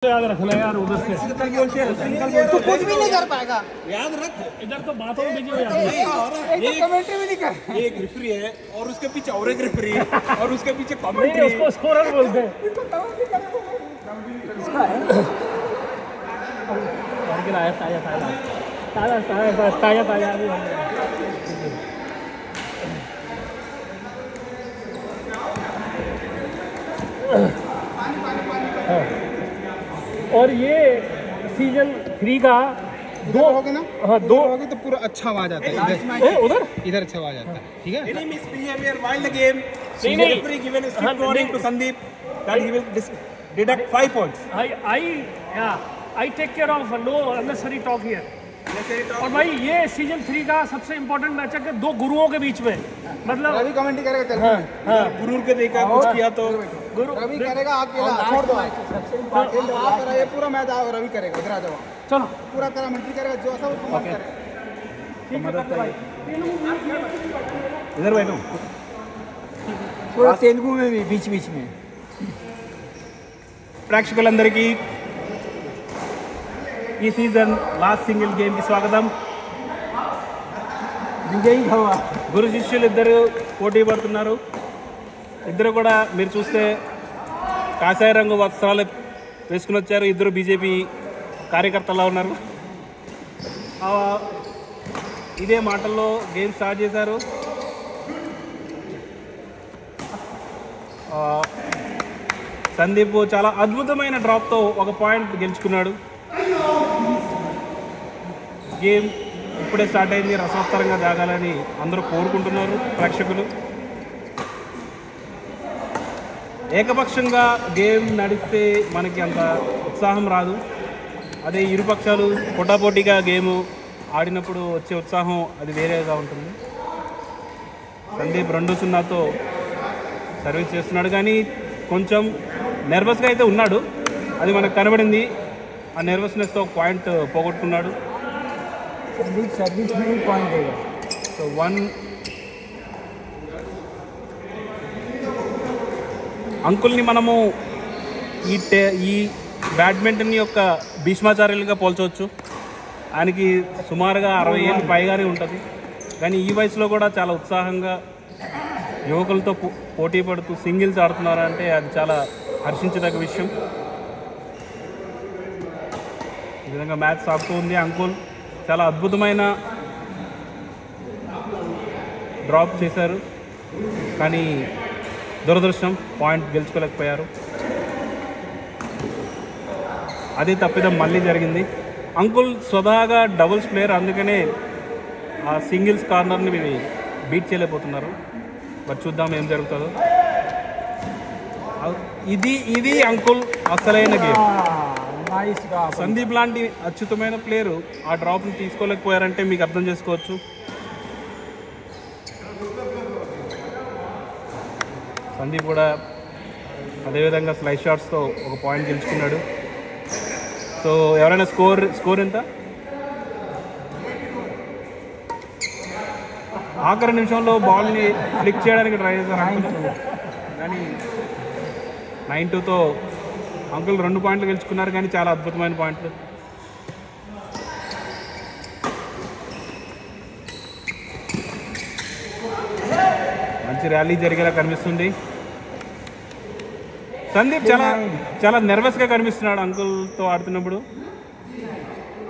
याद रखना यार उधर से तो कुछ भी नहीं कर पाएगा। याद रख, इधर तो बातों में बिजी हो जाती है। ये कमेंट्री भी नहीं कर। ये एक रेफरी है और उसके पीछे और एक रेफरी और उसके पीछे कमेंट्री। उसको स्कोरर बोलते हैं। ताजा और ये सीजन 3 का दो हो गए ना। हाँ दो हो गए तो पूरा अच्छा आवाज आता है उधर इधर अच्छा आवाज आता है। ठीक है। Any misbehavior while the game, नहीं, the नहीं। referee given a हाँ, strict warning नहीं। to Sandeep that he will deduct 5 points. I take care of no unnecessary talk here। और भाई ये सीजन 3 का सबसे इम्पोर्टेंट मैच है कि दो गुरुओं के बीच में, मतलब रवि कमेंट्री करेगा तेरे हाँ हाँ गुरूर के देखा कुछ किया तो गुरु रवि करेगा अकेला छोड़ दो आप करा ये पूरा मैच आओ रवि करेगा इधर आ जाओ चलो पूरा कमेंट्री करेगा जो ऐसा वो करेगा। ठीक है करते भाई। इधर बैठो थोड़ा तेलुगु में भी बीच बीच में। ప్రేక్షకులందరికీ ఈ సీజన్ లాస్ట్ సింగిల్ గేమ్కి స్వాగతం. విజయ్ హవా గురు శిష్యులు ఇద్దరు పోటీ పడుతున్నారు. ఇద్దరు కూడా మీరు చూస్తే కాషాయ రంగు వస్త్రాలు వేసుకుని వచ్చారు. ఇద్దరు బీజేపీ కార్యకర్తలా ఉన్నారు. ఇదే మాటల్లో గేమ్ స్టార్ట్ చేశారు. సందీప్ చాలా అద్భుతమైన డ్రాప్తో ఒక పాయింట్ గెలుచుకున్నాడు. గేమ్ ఇప్పుడే స్టార్ట్ అయింది, రసవత్తరంగా సాగాలని అందరూ కోరుకుంటున్నారు ప్రేక్షకులు. ఏకపక్షంగా గేమ్ నడిస్తే మనకి అంత ఉత్సాహం రాదు. అదే ఇరుపక్షాలు పోటాపోటీగా గేమ్ ఆడినప్పుడు వచ్చే ఉత్సాహం అది వేరేగా ఉంటుంది. సందీప్ 2-0తో సర్వీస్ చేస్తున్నాడు, కానీ కొంచెం నర్వస్గా అయితే ఉన్నాడు. అది మనకు కనబడింది. ఆ నర్వస్నెస్తో ఒక పాయింట్ పోగొట్టుకున్నాడు. सर्विस में पॉइंट देगा సో 1 అంకుల్ని మనము ఈ బ్యాడ్మింటన్ యొక్క భీష్మాచార్యులుగా పోల్చవచ్చు. ఆయనకి సుమారుగా 60 ఏళ్ళు పైగానే ఉంటుంది, కానీ ఈ వయసులో కూడా చాలా ఉత్సాహంగా యువకులతో పోటీ పడుతూ సింగిల్స్ ఆడుతున్నారంటే అది చాలా హర్షించదగ్గ విషయం. ఈ విధంగా మ్యాచ్ సాగుతూ ఉంది. అంకుల్ చాలా అద్భుతమైన డ్రాప్ చేశారు, కానీ దురదృష్టం పాయింట్ గెలుచుకోలేకపోయారు. అదే తప్పిదం మళ్ళీ జరిగింది. అంకుల్ స్వతహాగా డబుల్స్ ప్లేయర్, అందుకనే ఆ సింగిల్స్ కార్నర్ని బీట్ చేయలేకపోతున్నారు. మరి చూద్దాం ఏం జరుగుతుందో. ఇది అంకుల్ అసలైన గేమ్. సందీప్ లాంటి అద్భుతమైన ప్లేయరు ఆ డ్రాప్ని తీసుకోలేకపోయారంటే మీకు అర్థం చేసుకోవచ్చు. సందీప్ కూడా అదేవిధంగా స్లైస్ షాట్స్తో ఒక పాయింట్ గెలుచుకున్నాడు. సో ఎవరైనా స్కోర్ ఎంత? ఆఖరి నిమిషంలో బాల్ని ఫ్లిక్ చేయడానికి ట్రై చేశారు, కానీ 9-2తో అంకుల్ 2 పాయింట్లు గెలుచుకున్నారు, కానీ చాలా అద్భుతమైన పాయింట్లు. మంచి ర్యాలీ జరిగేలా కనిపిస్తుంది. సందీప్ చాలా నర్వస్గా కనిపిస్తున్నాడు అంకుల్తో ఆడుతున్నప్పుడు.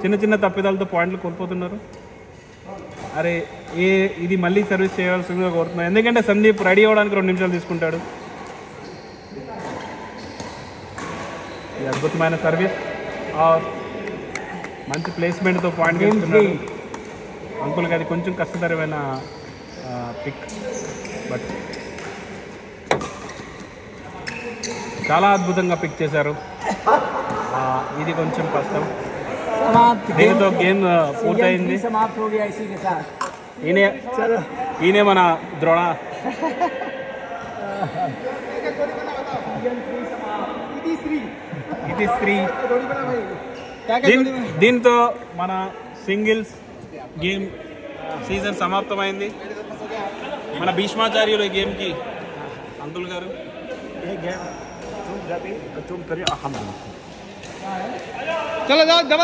చిన్న చిన్న తప్పిదాలతో పాయింట్లు కోల్పోతున్నారు. అరే ఇది మళ్ళీ సర్వీస్ చేయాల్సిందిగా కోరుతున్నాను, ఎందుకంటే సందీప్ రెడీ అవ్వడానికి 2 నిమిషాలు తీసుకుంటాడు. ఈ అద్భుతమైన సర్వీస్ మంచి ప్లేస్మెంట్తో పాయింట్ గెలుస్తున్నాడు. అంకుల్కి అది కొంచెం కష్టతరమైన పిక్, బట్ చాలా అద్భుతంగా పిక్ చేశారు. ఇది కొంచెం కష్టం. దీనితో గేమ్ పూర్తయింది. ఈయనే మన ద్రోణ. ఇది శ్రీ. దీంతో మన సింగిల్స్ గేమ్ సీజన్ సమాప్తమైంది. మన భీష్మాచార్యులు ఈ గేమ్కి అంకుల్ గారు चलो जाओ